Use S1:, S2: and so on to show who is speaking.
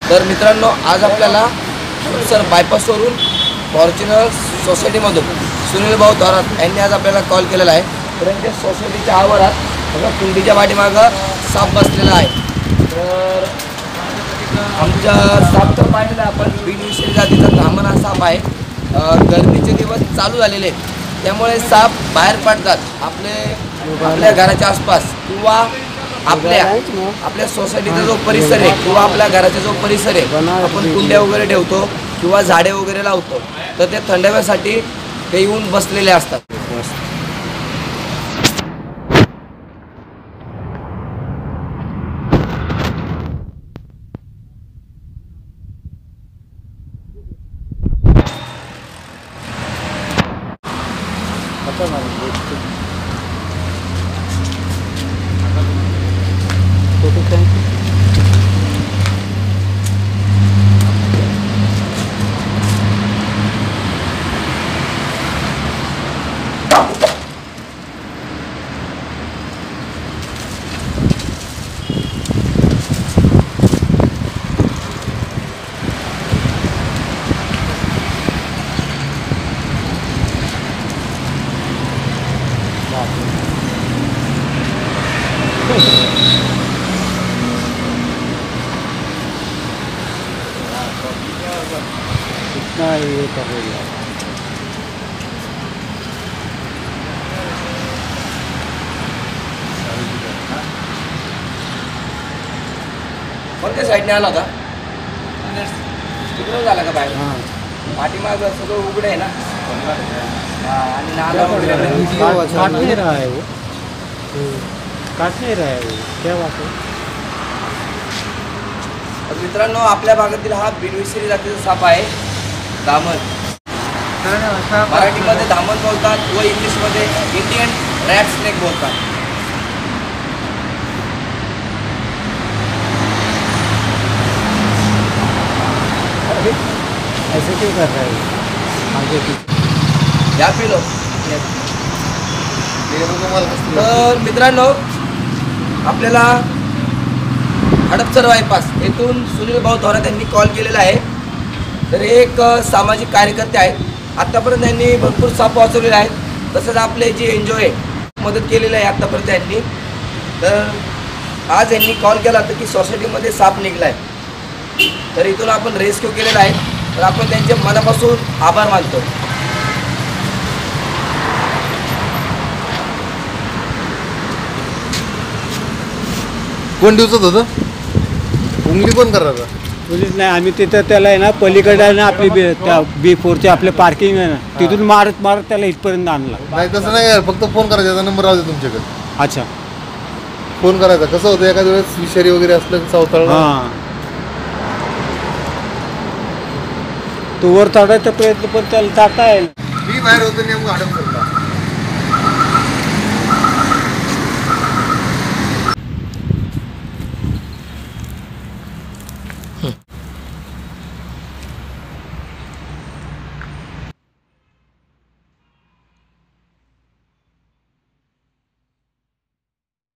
S1: तर मित्रांनो, आज आपल्याला सर बायपासवरून फॉर्च्युनर सोसायटीमधून सुनील भाऊ थोरात यांनी आज आपल्याला कॉल केलेला आहे. तर यांच्या सोसायटीच्या आवारात बघा कुंडीच्या पाठीमागं साप बसलेला आहे. तर आमच्या साप तर पाहिलेला आपण बिनविषयी जातीचा धामण हा साप आहे. गर्दीचे दिवस चालू झालेले आहेत, त्यामुळे साप बाहेर पडतात आपल्या घराच्या आसपास किंवा आपल्या सोसायटीचा जो परिसर आहे किंवा आपल्या घराचा जो परिसर आहे, आपण कुंड्या वगैरे ठेवतो किंवा झाडे वगैरे लावतो, तर ते थंडाव्यासाठी ते येऊन बसलेले असतात.
S2: कितना ये कर रही है.
S1: कोणत्या साईडने आला होता? तिकडून झाला का बाहेर? पाठीमाग सगळं उघडं आहे ना, आणि नाला वगैरे
S2: काट नहीं रहा है वो, काट नहीं रहा है वो, क्या बात है.
S1: मित्रांनो, आपल्या भागातील हा बिनविषारी जातीचा साप आहे धामण. मराठीमध्ये धामण बोलतात व इंग्लिशमध्ये इंडियन रॅट स्नेक बोलतात.
S2: ऐसे क्यों कर रहा है आगे की.
S1: या पिलो. तर मित्रांनो, आपल्याला हडपसर बायपास येथून सुनील भाऊ थोरात यांनी कॉल केलेला आहे. तर एक सामाजिक कार्यकर्ते आहेत. आत्तापर्यंत त्यांनी भरपूर साप वाचवलेले आहेत. तसंच आपले जे NGO आहे मदत केलेली आहे आत्तापर्यंत यांनी. तर आज यांनी कॉल केला होता की सोसायटीमध्ये साप निघला आहे, तर इथून आपण रेस्क्यू केलेला आहे. तर आपण त्यांचे मनापासून आभार मानतो.
S3: कोण दिवसात होतं? उंगली कोण करायचा?
S2: पोलीस नाही, आम्ही तिथं त्याला आहे ना पलीकडे आहे ना आपली B4चे आपले पार्किंग आहे ना, तिथून मारत मारत त्याला इथपर्यंत आणला.
S3: नाही तसं नाही यार, फक्त फोन करायचा. त्याचा नंबर राहू दे तुमच्याकडे.
S2: अच्छा,
S3: फोन करायचा. कसं होतं एखाद्या वेळेस विषारी वगैरे असलं सावताळ.
S2: हां, तो वर चढायचा प्रयत्न पण त्याला जाता आहे.
S3: मी बाहेर होतो नेमकं हडपसर.